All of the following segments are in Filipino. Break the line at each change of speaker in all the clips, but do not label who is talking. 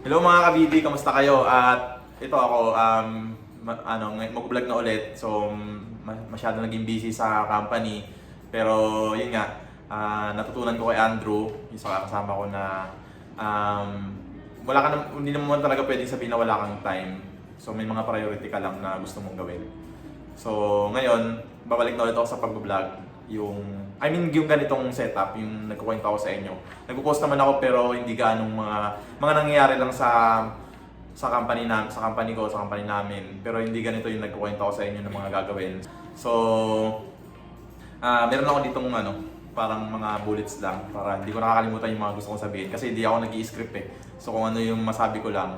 Hello mga kabidi, kamusta kayo? At ito ako, mag-vlog na ulit. So, masyado naging busy sa company. Pero yun nga, natutunan ko kay Andrew, yung sa kasama ko na wala ka na, hindi naman talaga pwedeng sabihin na wala kang time. So, may mga priority ka lang na gusto mong gawin. So, ngayon, babalik na ulit ako sa pag-vlog. Yung ganitong setup, yung nagkukwento ako sa inyo. Nagpo-post naman ako pero hindi ganong mga nangyayari lang sa company ko, sa company namin. Pero hindi ganito yung nagkukwento ako sa inyo ng mga gagawin. So, meron ako ditong parang mga bullets lang para hindi ko nakakalimutan yung mga gusto kong sabihin kasi hindi ako nag-i-script eh. So, kung ano yung masabi ko lang,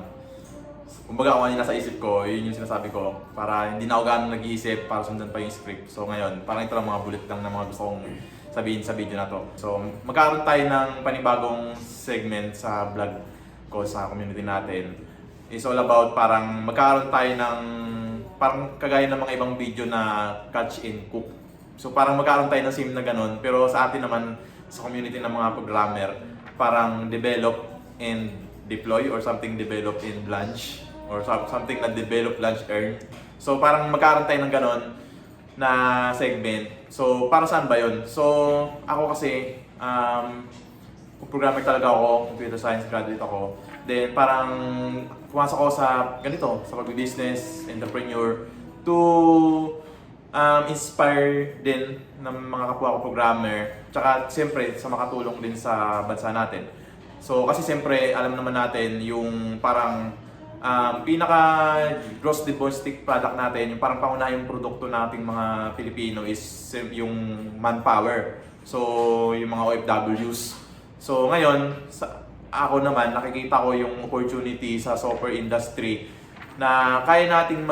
kumbaga kung ano yung nasa isip ko, yun yung sinasabi ko para hindi na ako gaano nag-iisip para sundan pa yung script. So ngayon, parang ito lang mga bullet lang na mga gusto kong sabihin sa video na to. So magkakaroon tayo ng panibagong segment sa vlog ko sa community natin. It's all about parang magkakaroon tayo ng parang kagaya ng mga ibang video na catch and cook. So parang magkakaroon tayo ng sim na ganun. Pero sa atin naman, sa community ng mga programmer, parang develop and deploy or something develop in lunch or something na develop lunch earn. So parang magkakaroon tayo ng ganon na segment. So para saan ba yun? So ako kasi programmer talaga ako, computer science graduate ako. Then parang pumasok ako sa ganito, sa pag-business, entrepreneur to inspire din ng mga kapwa ko programmer. Tsaka siyempre sa makatulong din sa bansa natin. So kasi siyempre alam naman natin yung parang pinaka gross domestic product natin, yung parang pangunahing produkto nating mga Pilipino is yung manpower. So yung mga OFWs. So ngayon, ako naman nakikita ko yung opportunity sa software industry na kaya nating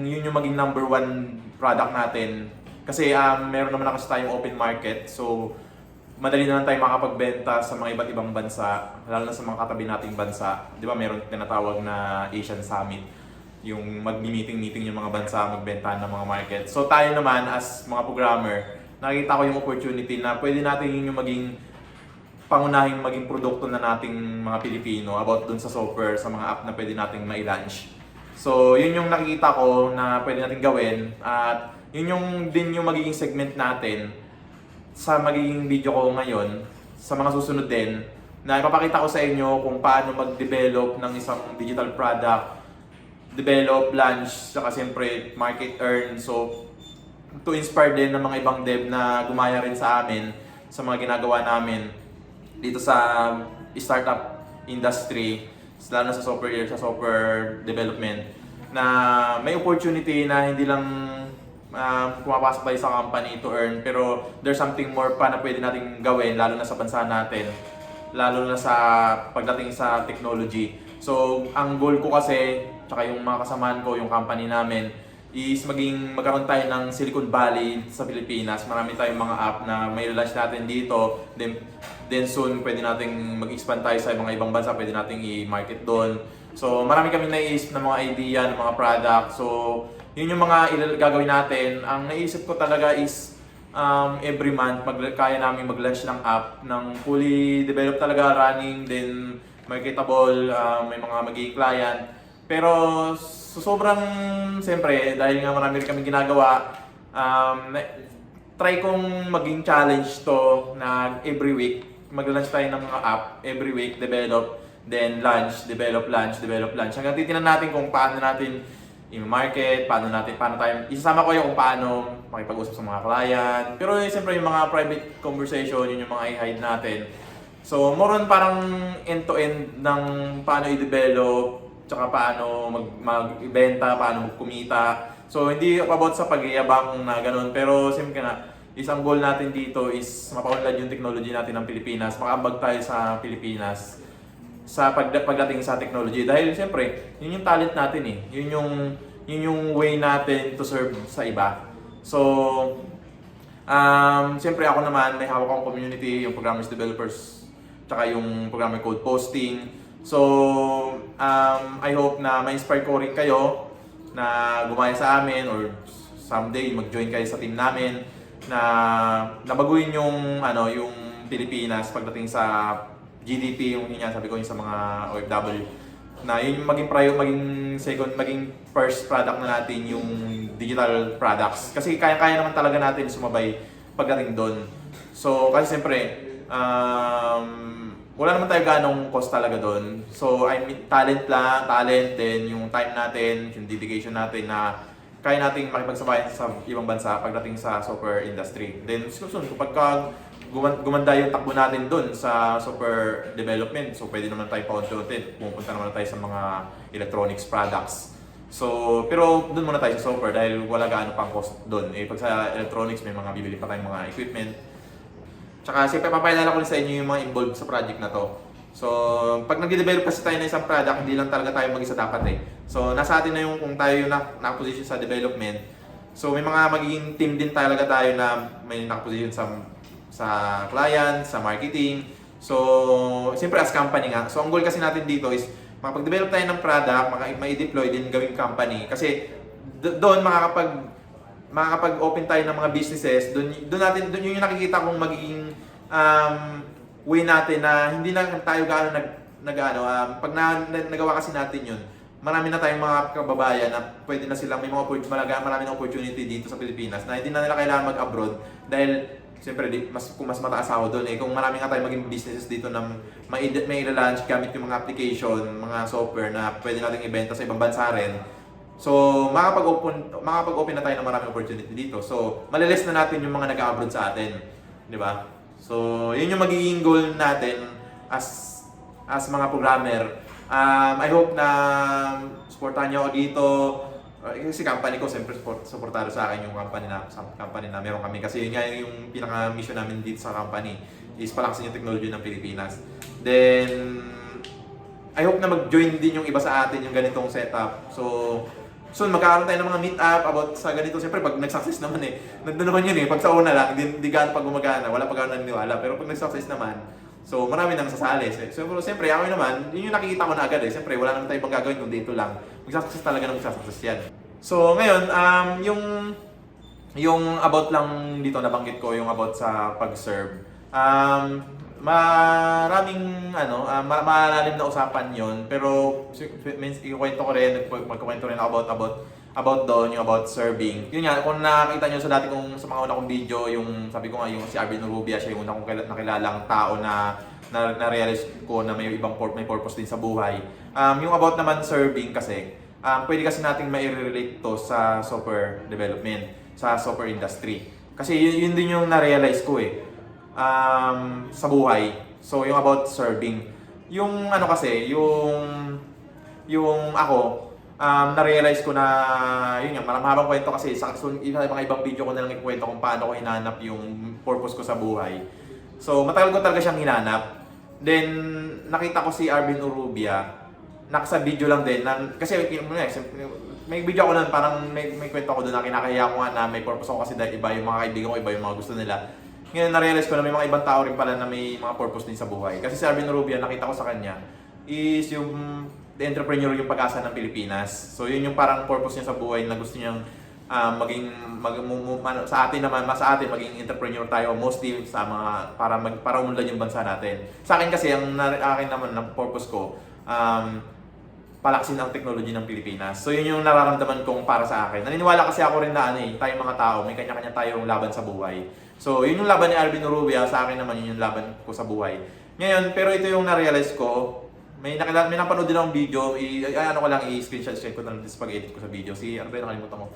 yun yung maging number one product natin. Kasi meron naman kasi tayong open market. So madali naman tayo makapagbenta sa mga iba't ibang bansa, lalo na sa mga katabi nating bansa. Di ba meron tinatawag na Asian Summit, yung mag-meeting yung mga bansa, magbenta ng mga market. So tayo naman as mga programmer, nakikita ko yung opportunity na pwede natin yun yung maging pangunahing maging produkto na nating mga Pilipino about dun sa software, sa mga app na pwede nating ma-launch. So yun yung nakikita ko na pwede natin gawin at yun yung din yung magiging segment natin sa magiging video ko ngayon, sa mga susunod din, na ipapakita ko sa inyo kung paano mag-develop ng isang digital product, develop, launch, saka siyempre market earn. So, to inspire din ng mga ibang dev na gumaya rin sa amin, sa mga ginagawa namin dito sa startup industry, lalo na sa software development, na may opportunity na hindi lang pumapasok tayo sa company to earn, pero there's something more pa na pwede nating gawin lalo na sa bansa natin, lalo na sa pagdating sa technology. So ang goal ko kasi, tsaka yung mga kasamahan ko, yung company namin, is magkaroon tayo ng Silicon Valley sa Pilipinas. Marami tayong mga app na may launch natin dito, then soon pwede nating mag-expand tayo sa mga ibang bansa, pwede nating i-market doon. So marami kami naisip ng mga idea, ng mga product. So yun yung mga gagawin natin. Ang naisip ko talaga is every month kaya namin mag-launch ng app ng fully developed talaga, running, then marketable, may mga magiging client. Pero sobrang siyempre dahil nga marami rin kami ginagawa, try kong maging challenge to na every week mag-launch tayo ng mga app, every week develop, then launch, develop, launch. Hanggang titingnan natin kung paano natin i-market, paano tayo, isasama ko yung kung paano makipag-usap sa mga client. Pero siyempre yung mga private conversation, yun yung mga i-hide natin. So more on parang end-to-end ng paano i-develop, tsaka paano mag-ibenta, paano magkumita. So hindi about sa pag-iabang na ganun, pero siyempre na, isang goal natin dito is mapaunlad yung technology natin ng Pilipinas, makaambag tayo sa Pilipinas sa pagdating sa technology, dahil siyempre yun yung talent natin eh, yun yung way natin to serve sa iba. So siyempre ako naman may hawak akong community, yung programmers, developers, tsaka yung programmer code posting. So I hope na ma-inspire ko rin kayo na gumaya sa amin or someday mag-join kayo sa team namin na nabaguhin yung Pilipinas pagdating sa GDP, yung sabi ko yung sa mga OFW. na yun yung maging second, maging first product na natin yung digital products. Kasi kaya-kaya naman talaga natin sumabay pagdating doon. So, kasi siyempre, wala naman tayo ganong cost talaga doon. So, I mean, talent, then yung time natin, yung dedication natin na kaya nating makipagsabayan sa ibang bansa pagdating sa software industry. Then, susunod, kapag gumanda yung takbo natin doon sa software development, so pwede naman tayo paunti-unti, pupunta naman tayo sa mga electronics products. So, pero doon muna tayo sa software dahil wala gaano pang cost doon. Pag sa electronics, may mga bibili pa tayong mga equipment. Tsaka, siyempre, papayalala ko rin sa inyo yung mga involved sa project na to. So, pag nag-develop kasi tayo ng isang product, hindi lang talaga tayo mag-isa dapat eh. So, nasa atin na yung kung tayo yung nakaposition sa development. So, may mga magiging team din talaga tayo na may nakaposition sa client, sa marketing. So, siyempre as company nga. So, ang goal kasi natin dito is makapag-develop tayo ng product, mai-deploy din gawing company. Kasi doon makakapag-open tayo ng mga businesses. Doon yung nakikita kong magiging way natin na hindi lang tayo gaano pag nagawa kasi natin yun, marami na tayong mga kababayan na pwede na silang may mga marami ng opportunity dito sa Pilipinas na hindi na nila kailangan mag-abroad dahil siyempre kung mas mataas ako doon kung marami nga tayong maging businesses dito na may ila-launch gamit yung mga application, mga software na pwede nating ibenta sa ibang bansa rin. So, makakapag-open na tayo ng maraming opportunity dito. So, malilis na natin yung mga nag-abroad sa atin, di ba? So, yun yung magiging goal natin as mga programmer. I hope na supportahan niyo ako dito. Kasi company ko, siyempre supportado sa akin yung company na meron kami. Kasi yun nga yung pinaka-mission namin dito sa company is palakasin yung technology ng Pilipinas. Then, I hope na mag-join din yung iba sa atin yung ganitong setup. So, soon magkakaroon tayo ng mga meet-up about sa ganito. Siyempre, pag nag-success naman nandun naman yun pag sa una lang, hindi gaano pag gumagana, wala pa gaano naniniwala. Pero pag nag-success naman, so marami nang sasali. So, siyempre, ako naman, yun yung nakikita ko na agad Siyempre, wala naman tayo ibang gagawin kung dito lang. Mag-success talaga na mag-success yan. So, ngayon, yung about lang dito, nabanggit ko yung about sa pag-serve. Maraming malalim na usapan yon, pero ikwento ko rin, magkukwento rin ako about doon, yung about serving. Yun nga, kung nakita nyo sa sa mga una kong video, yung sabi ko nga, yung si Arvin Urrubia, siya yung una kong nakilalang tao na realize ko na may may purpose din sa buhay. Yung about naman serving kasi, pwede kasi nating mai-relate to sa software development, sa software industry. Kasi yun din yung na-realize ko sa buhay. So, yung about serving. Yung kasi, yung ako, na-realize ko na, yun yung maraming kwento kasi sa mga ibang video ko na lang ikwento kung paano ko hinanap yung purpose ko sa buhay. So, matagal ko talaga siyang hinanap. Then, nakita ko si Arvin Urrubia, nakasa video lang din, kasi may video ako nun, parang may kwento ako doon na kinakaya ko nga na may purpose ako kasi dahil iba yung mga kaibigan ko, iba yung mga gusto nila. Ngayon, na-realize ko na may mga ibang tao rin pala na may mga purpose din sa buhay. Kasi si Arvin Urrubia, nakita ko sa kanya, is yung the entrepreneur yung pag-asa ng Pilipinas. So, yun yung parang purpose niya sa buhay na gusto niyang sa atin maging entrepreneur tayo mostly sa mga para umunlad yung bansa natin. Sa akin kasi akin naman ng purpose ko palaksin ang technology ng Pilipinas. So yun yung nararamdaman kong para sa akin. Naniniwala kasi ako rin na tayong mga tao, may kanya-kanya tayong laban sa buhay. So yun yung laban ni Arvin Urrubia, sa akin naman yun yung laban ko sa buhay. Ngayon, pero ito yung na-realize ko, may napanood din akong video, i-screenshot ko na lang sa pag-edit ko sa video. Nakalimutan ko.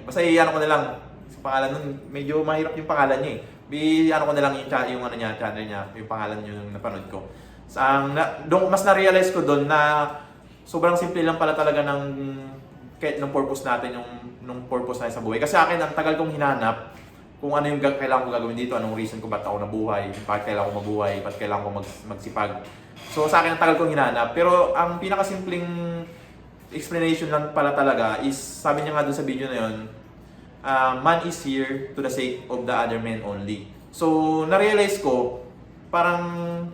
Basta ko na lang. Sa pangalan nun, medyo mahirap yung pangalan niya ko na lang yung channel niya, yung pangalan yung napanood ko. Mas na-realize ko doon na sobrang simple lang pala talaga ng purpose natin, yung purpose natin sa buhay. Kasi akin, ang tagal kong hinanap kung ano yung kailangan ko gagawin dito, anong reason ko ba't ako nabuhay, bakit kailangan ko mabuhay, bakit kailangan ko magsipag. So sa akin, ang tagal kong hinanap. Pero ang pinakasimpleng explanation lang pala talaga is, sabi niya nga doon sa video na yun, man is here to the sake of the other men only. So na-realize ko, parang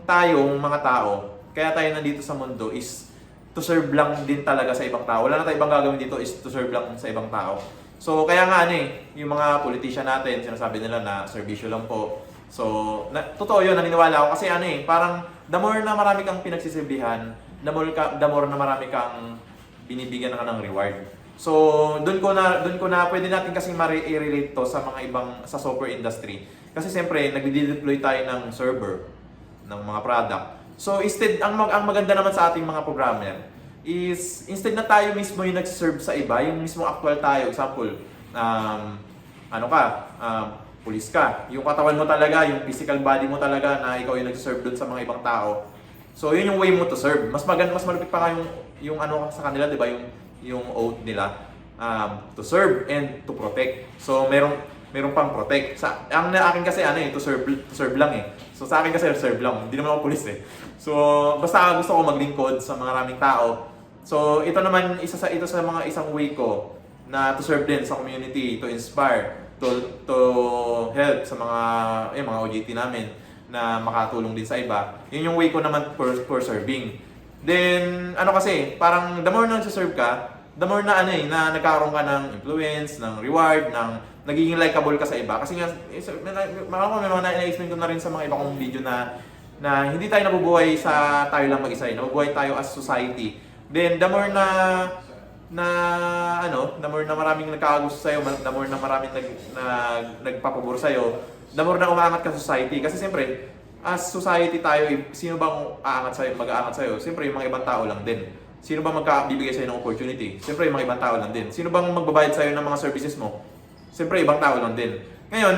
tayong mga tao, kaya tayo nandito sa mundo is to serve lang din talaga sa ibang tao. Wala na tayong ibang gagawin dito is to serve lang sa ibang tao. So kaya nga yung mga politician natin, sinasabi nila na serbisyo lang po. So totoo yun, naniniwala ako kasi parang the more na marami kang pinagsisilbihan, the more na marami kang binibigyan ka ng reward. So, doon ko na pwede natin kasi i-relate to sa mga ibang sa software industry. Kasi siyempre, nagde-deploy tayo ng server ng mga product. So, instead ang maganda naman sa ating mga programmer is instead na tayo mismo yung nag-serve sa iba, yung mismo actual tayo, example, pulis ka. Yung katawan mo talaga, yung physical body mo talaga na ikaw yung nag-serve doon sa mga ibang tao. So, yun yung way mo to serve. Mas malupit pa nga yung ano sa kanila, 'di ba? Yung oath nila, to serve and to protect. So, merong pang protect. Ang akin kasi to serve lang eh. So, sa akin kasi serve lang. Hindi naman ako pulis eh. So, basta gusto ko maglingkod sa mga maraming tao. So, ito naman ito sa mga isang way ko na to serve din sa community, to inspire, to help sa mga OJT namin na makatulong din sa iba. Yun yung way ko naman for serving. Then, kasi, parang the more na nagsiserve ka, the more na na nagkakaroon ka ng influence, ng reward, ng nagiging likable ka sa iba. Kasi nga, may mga na-explain ko na rin sa mga iba kong video na hindi tayo nabubuhay sa tayo lang mag-isa, nabubuhay tayo as society. Then, the more na maraming nagkakagusto sa'yo, the more na maraming nagpapabor sa'yo, the more na umaangat ka sa society. Kasi siyempre, as society tayo, sino bang mag-aangat sa'yo? Siyempre, yung mga ibang tao lang din. Sino bang magbibigay sa'yo ng opportunity? Siyempre, yung mga ibang tao lang din. Sino bang magbabayad sa'yo ng mga services mo? Siyempre, ibang tao lang din. Ngayon,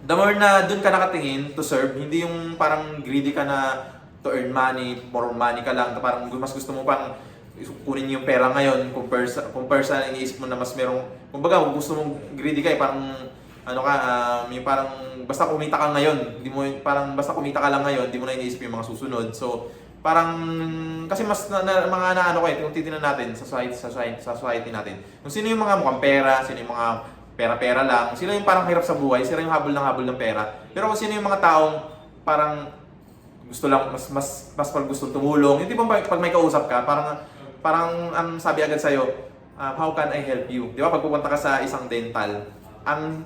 the more na dun ka nakatingin to serve, hindi yung parang greedy ka na to earn money, more money ka lang, parang mas gusto mo pang kunin yung pera ngayon compare sa iniisip mo na mas merong, kumbaga gusto mong greedy ka parang yung parang basta kumita ka ngayon, hindi mo parang basta kumita ka lang ngayon, hindi mo na iniisip yung mga susunod. So, parang kasi mas kung titingnan natin sa society natin. Kung sino yung mga mukhang pera, sino yung mga pera-pera lang, sila yung parang hirap sa buhay, sila yung habol ng pera. Pero kung sino yung mga taong parang gusto lang mas pag gusto tumulong, hindi ba pag may kausap ka, parang ang sabi agad sa'yo, how can I help you? Di ba pag pupunta ka sa isang dental, ang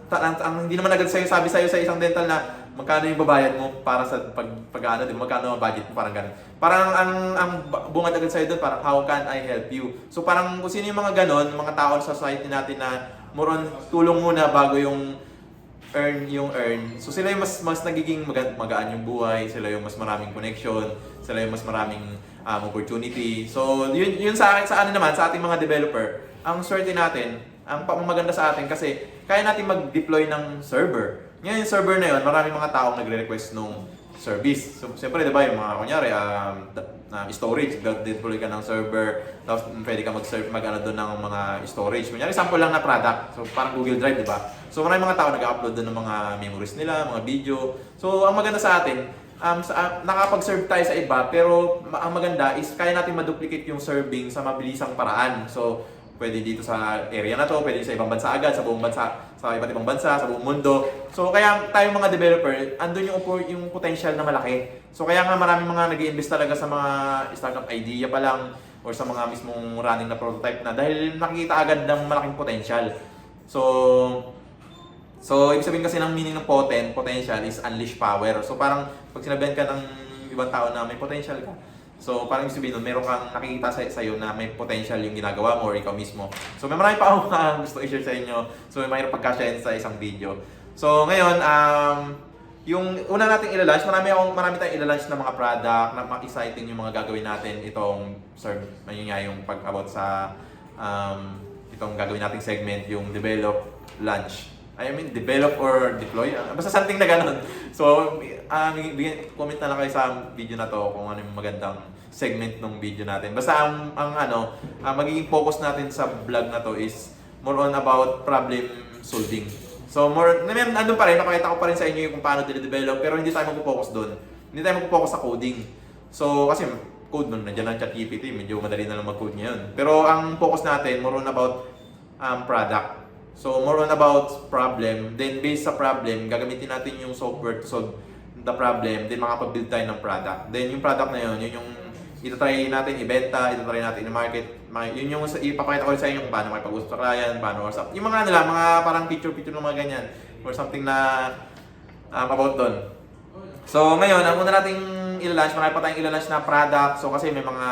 hindi naman agad sabi sa'yo sa isang dental na magkano yung babayad mo para sa di ba, magkano ang budget mo, parang ganun. Parang ang bungad agad sa'yo doon, parang how can I help you? So parang kung sino yung mga ganon, mga tao sa society natin na more on tulong muna bago yung earn. So sila yung mas nagiging magaan yung buhay, sila yung mas maraming connection, sila yung mas maraming opportunity. So yun sa ating mga developer, ang swerte natin, ang maganda sa atin kasi kaya natin mag-deploy ng server. Ngayon yung server na yun, maraming mga taong nagre-request nung service. So siyempre, diba, yung mga kunyari, storage, deploy ka ng server, tapos pwede ka doon ng mga storage. Kunyari, sample lang na product. So parang Google Drive, diba? So maraming mga tao nag-upload doon ng mga memories nila, mga video. So ang maganda sa atin, nakapag-serve tayo sa iba, pero ang maganda is kaya natin ma-duplicate yung serving sa mabilisang paraan. So pwede dito sa area na to, pwede sa ibang bansa agad, sa buong bansa, sa iba't ibang bansa, sa buong mundo. So kaya tayong mga developer, andun yung potential na malaki. So kaya nga maraming mga nag-i-invest talaga sa mga startup idea pa lang or sa mga mismong running na prototype na dahil nakikita agad ng malaking potential. So ibig sabihin kasi ng meaning ng potential is unleash power. So parang pag sinabihan ka ng ibang tao na may potential ka, so parang ibig sabihin nun, meron kang nakikita sa'yo na may potential yung ginagawa mo or ikaw mismo. So may marami pa akong gusto i-share sa inyo. So may mahirap pagkasyahin sa isang video. So ngayon, yung una nating ilalunch, marami tayong ilalunch na mga product, na exciting yung mga gagawin natin. Itong yung pag-about sa itong gagawin nating segment, yung develop, launch. Develop or deploy. Basta something na ganun. So, comment na lang kayo sa video na to kung ano yung magandang segment ng video natin. Basta magiging focus natin sa vlog na to is more on about problem solving. So, andun pa rin, nakakita ko pa rin sa inyo kung paano dine-develop, pero hindi tayo mag-focus doon. Hindi tayo mag-focus sa coding. So, kasi code nun, nandiyan ang ChatGPT, medyo madali na lang mag-code ngayon. Pero ang focus natin, more on about product. So, more on about problem. Then, based sa problem, gagamitin natin yung software to solve the problem. Then, makapag-build tayo ng product. Then, yung product na yun yung itatry natin ibenta, itatry natin i-market. Yun yung ipapakita ko sa inyo kung paano makipag-usap sa client, paano or yung mga mga parang picture ng mga ganyan. Or something na about doon. So, ngayon, ang una nating i-launch, marami pa tayong i-launch na product. So kasi may mga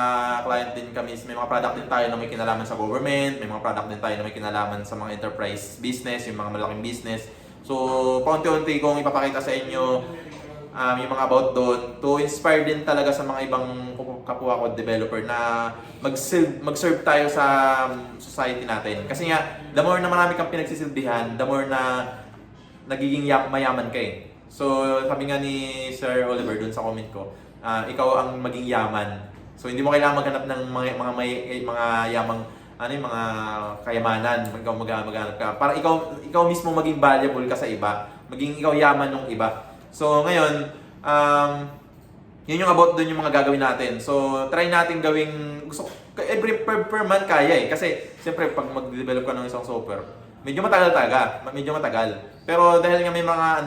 client din kami, may mga product din tayo na may kinalaman sa government, may mga product din tayo na may kinalaman sa mga enterprise business, yung mga malaking business. So paunti-unti kong ipapakita sa inyo yung mga about doon to inspire din talaga sa mga ibang kapwa ko developer na mag-serve tayo sa society natin. Kasi nga, the more na marami kang pinagsisilbihan, the more na nagiging mayaman ka eh. So, sabi nga ni Sir Oliver dun sa comment ko, ikaw ang maging yaman. So, hindi mo kailangan maghanap ng mga yamang yung mga kayamanan, maghanap ka. Para ikaw mismo maging valuable ka sa iba, maging ikaw yaman ng iba. So, ngayon, yun yung about dun yung mga gagawin natin. So, try natin gawing, per month kaya eh. Kasi, siyempre, pag mag-develop ka ng isang software, medyo matagal talaga. Medyo matagal. Pero dahil nga may mga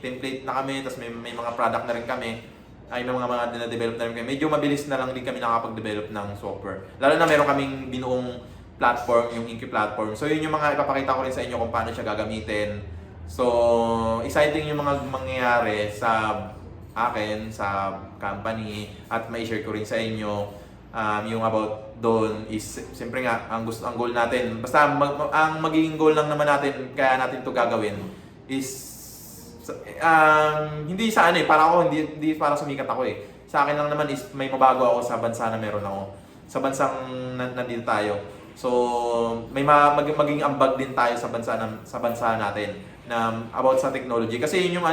template na kami, tapos may mga product na rin kami, may mga dina-develop na rin kami, medyo mabilis na lang din kami nakakapag-develop ng software. Lalo na meron kaming binuong platform, yung Inky platform. So yun yung mga ipapakita ko rin sa inyo kung paano siya gagamitin. So, exciting yung mga mangyayari sa akin, sa company, at mai-share ko rin sa inyo. Yung about doon is, siyempre nga, ang goal natin, basta ang magiging goal lang naman natin, kaya natin to gagawin, is hindi sa para ako, hindi para sumikat ako eh. Sa akin lang naman is may mabago ako sa bansa na meron ako. Sa bansang nandito tayo. So, may maging ambag din tayo sa bansa natin na about sa technology. Kasi yun yung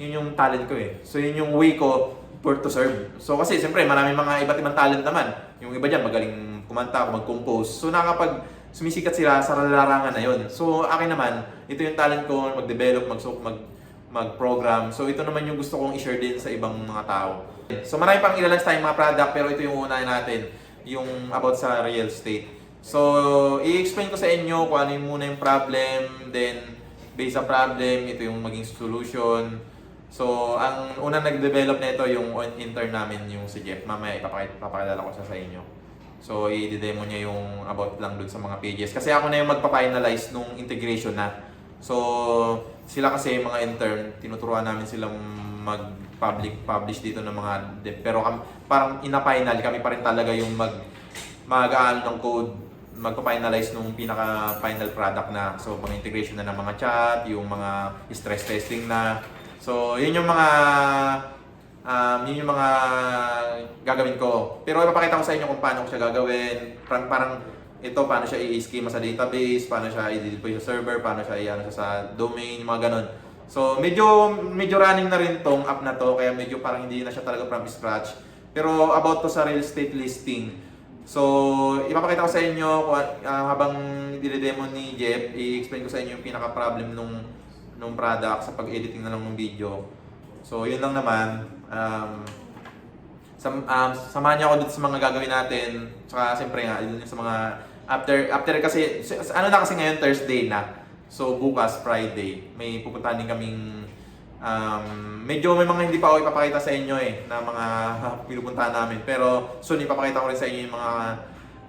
yun yung talent ko eh. So, yun yung way ko for to serve. So, kasi siyempre, maraming mga iba't ibang talent naman. Yung iba dyan, magaling kumanta, mag-compose. So, sumisikat sila sa larangan na yun. So, akin naman, ito yung talent ko, mag-develop, mag-program. So, ito naman yung gusto kong i-share din sa ibang mga tao. So, marami pang ilalans tayong mga product, pero ito yung una natin, yung about sa real estate. So, i-explain ko sa inyo kung ano yung muna yung problem, then, based sa problem, ito yung maging solution. So, ang unang nag-develop na ito, yung intern namin, yung si Jeff. Mamaya, ipapakilala ko siya sa inyo. So, i-demo niya yung about lang dun sa mga pages. Kasi ako na yung magpa-finalize nung integration na. So, sila kasi mga intern, tinuturuan namin silang mag-publish dito ng mga pero parang ina-final, kami pa rin talaga yung mag-aano ng code, magpa-finalize nung pinaka-final product na. So, mga integration na ng mga chat, yung mga stress testing na. So, yun yung mga gagawin ko. Pero ipapakita ko sa inyo kung paano ko siya gagawin. Parang ito, paano siya i-schema sa database, paano siya i-deploy sa server, paano siya i-ano sa domain, mga ganun. So, medyo running na rin tong app na to, kaya medyo parang hindi na siya talaga from scratch. Pero about to sa real estate listing. So, ipapakita ko sa inyo habang dinedemo ni Jeff, i-explain ko sa inyo yung pinaka-problem nung product sa pag-editing na lang ng video. So, yun lang naman. Samahan niyo ako dito sa mga gagawin natin. Saka, siyempre nga, dito sa mga after kasi, ano na kasi ngayon, Thursday na. So, bukas, Friday, may pupuntahan din kaming medyo may mga hindi pa ako ipapakita sa inyo na mga pinupuntahan namin. Pero soon ipapakita ko rin sa inyo yung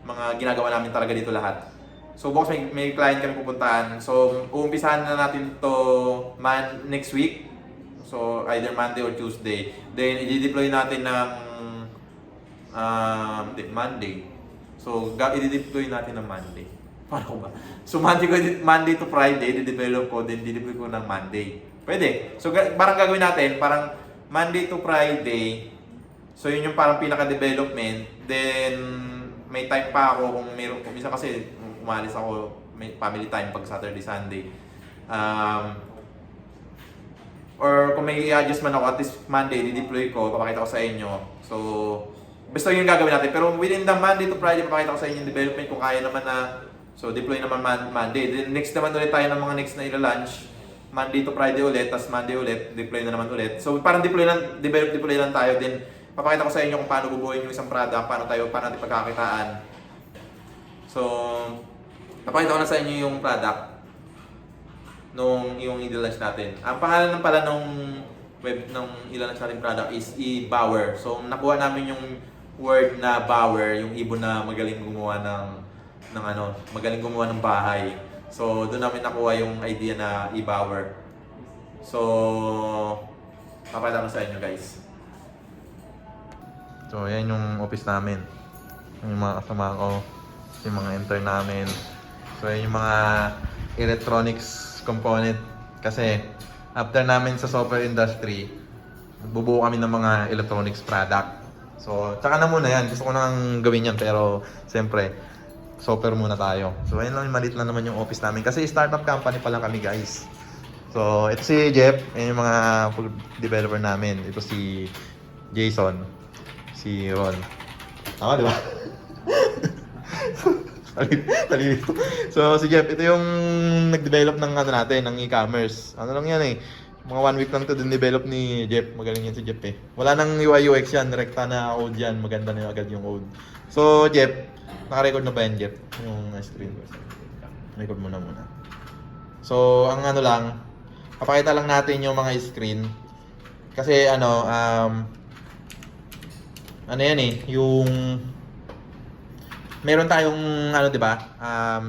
mga ginagawa namin talaga dito lahat. So bukas may client kami pupuntahan. So uumpisahan na natin to next week. So either Monday or Tuesday. Then i-deploy natin ng Monday. So i-deploy natin ng Monday. Paano ko ba? So Monday to Friday, i-develop ko, then i-deploy ko ng Monday. Pwede. So, parang gagawin natin, parang Monday to Friday. So, yun yung parang pinaka-development. Then, may time pa ako kung minsan kasi umalis ako, may family time pag Saturday, Sunday. Or kung may i-adjust man ako, at least Monday, di-deploy ko, papakita ko sa inyo. So, basta yun yung gagawin natin. Pero within the Monday to Friday, papakita ko sa inyo yung development kung kaya naman na. So, deploy naman Monday. Then, next naman ulit tayo ng mga next na ila-launch. Monday to Friday ulit, tapos Monday ulit, deploy na naman ulit. So parang deploy lang tayo din. Papakita ko sa inyo kung paano bubuuin yung isang product, paano natin pagkakitaan. So, papakita ko na sa inyo yung product yung i-launch natin. Ang pangalan pala nung i-launch natin product is eBower. So nakuha namin yung word na bower, yung ibon na magaling gumawa magaling gumawa ng bahay. So, doon namin nakuha yung idea na eBower. So, papakita ko sa inyo guys. So, yan yung office namin. Yung mga kasama ko, yung mga intern namin. So, yan yung mga electronics component. Kasi, after namin sa software industry, bubuo kami ng mga electronics product. So, tsaka na muna yan. Gusto ko nang gawin yan, pero siyempre, software muna tayo. So, ayun lang, maliit lang naman yung office namin. Kasi startup company pa lang kami, guys. So, ito si Jeff, yan yung mga developer namin. Ito si Jason, si Ron. Tama, di ba? Talito. So, si Jeff, ito yung nag-develop ng ano natin, ng e-commerce. Ano lang yan eh. Mga 1 week lang to din develop ni Jeff. Magaling yan si Jeff eh. Wala nang UI UX yan, direkta na code yan. Maganda na yung agad yung code. So, Jeff, naka-record na ba yan, Jeff? Yung screen. Record muna. So, ang ano lang, papakita lang natin yung mga screen. Kasi ano yan eh, yung meron tayong ano 'di ba?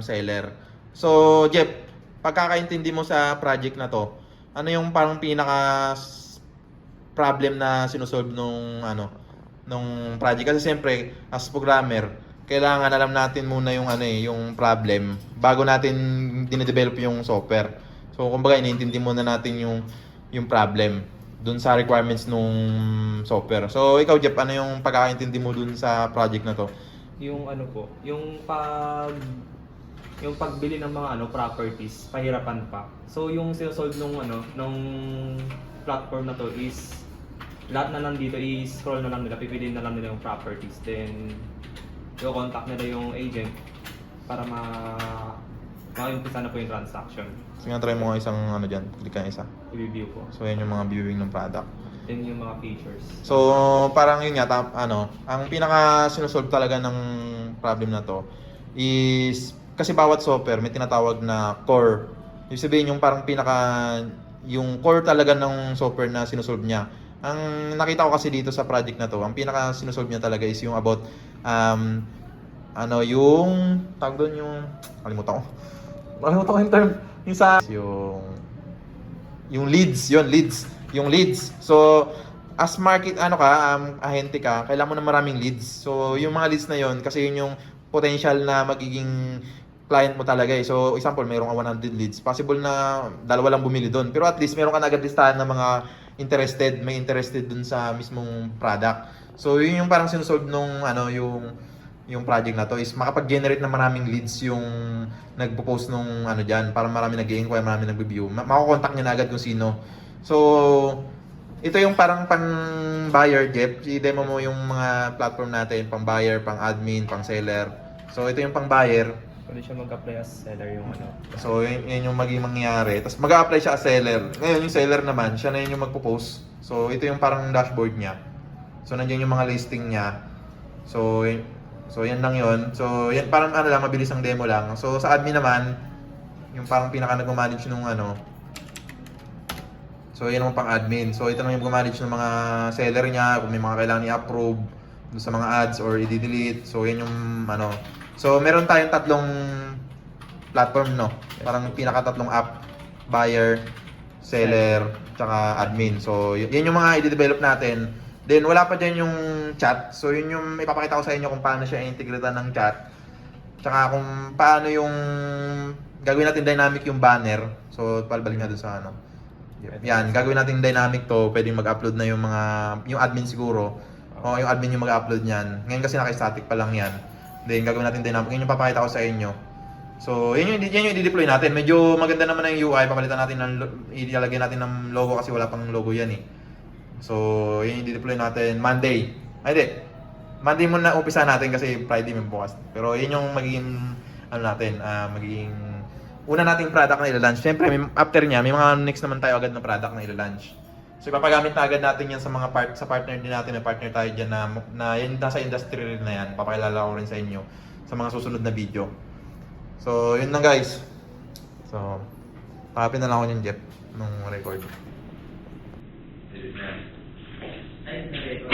Seller. So, Jeff, pagkakaintindi mo sa project na 'to, ano yung parang pinaka problem na sinusolve nung project? Kasi siyempre, as programmer, kailangan alam natin muna yung yung problem bago natin dine-develop yung software. So, kumbaga, iniintindi muna natin yung problem dun sa requirements nung software. So, ikaw, Jeff, ano yung pagkakaintindi mo dun sa project na to?
Yung pagbili ng mga properties, pahirapan pa. So, yung sinosolve nung platform na to is lahat na lang dito i-scroll na lang nila, pipiliin na lang nila yung properties. Then, i-contact nila yung agent para ma-umpisa na po yung transaction.
So, try mo nga isang dyan. Click ka isa.
I-review po.
So, yan yung mga viewing ng product.
Then yung mga features.
So, parang yun nga, ang pinaka sinusolve talaga ng problem na to is, kasi bawat software may tinatawag na core. Ibig sabihin yung parang yung core talaga ng software na sinusolve niya. Ang nakita ko kasi dito sa project na to, ang pinaka sinusolve niya talaga is yung about, yung, tawag doon yung, kalimutan ko yung term. Yung leads. So, as market ahente ka, kailangan mo ng maraming leads. So, yung mga leads na yon kasi yun yung potential na magiging client mo talaga eh. So, example, mayroong 100 leads. Possible na dalawa lang bumili doon. Pero at least meron ka na agad listahan ng mga may interested dun sa mismong product. So, yun yung parang sinusolve nung yung project na to is makapag-generate ng maraming leads yung nagpo-post nung dyan para marami nag-i-inquire, marami nag-review. Mako-contact niya na agad kung sino. So, ito yung parang pang-buyer, Jeff. I-demo mo yung mga platform natin, pang-buyer, pang-admin, pang-seller. So, ito yung pang-buyer.
Pwede siya mag-apply as seller yung
So, yun yung mangyayari. Tapos mag-a-apply siya as seller. Ngayon, yung seller naman, siya na yun yung magpo-post. So, ito yung parang dashboard niya. So, nandiyan yung mga listing niya. So, yan lang yun. So, yan parang mabilis ang demo lang. So, sa admin naman, yung parang pinaka nag-manage nung So, yan naman pang admin. So, ito naman yung manage ng mga seller niya, kung may mga kailangan i-approve doon sa mga ads or i-delete. So, yan yung So, meron tayong tatlong platform, no? Parang pinaka-tatlong app, buyer, seller, tsaka admin. So, yan yung mga i-develop natin. Then, wala pa dyan yung chat. So, yun yung ipapakita ko sa inyo kung paano siya integrate ng chat. Tsaka kung paano yung gagawin natin dynamic yung banner. So, palbalik nga dun sa Yan, gagawin natin dynamic to. Pwedeng mag-upload na yung admin siguro. O yung admin yung mag-upload niyan. Ngayon kasi naka-static pa lang yan. Then, gagawin natin dynamic. Yun yung papakita ko sa inyo. So, yan yung i-deploy natin. Medyo maganda naman ang UI. Papalitan natin ilalagay natin ng logo kasi wala pang logo yan eh. So, yun yung i-deploy natin Monday. Monday muna umpisa natin kasi Friday may bukas. Pero yun yung magiging magiging una nating product na ila-launch. Siyempre, after niya, may mga next naman tayo agad na product na ila-launch. So, ipapagamit na agad natin yan sa mga partner din natin. May partner tayo dyan na yun, nasa industry rin na yan. Papakilala ko rin sa inyo sa mga susunod na video. So, yun lang guys. So, pakapin na lang ako yung Jeff nung record. Ay, na-record.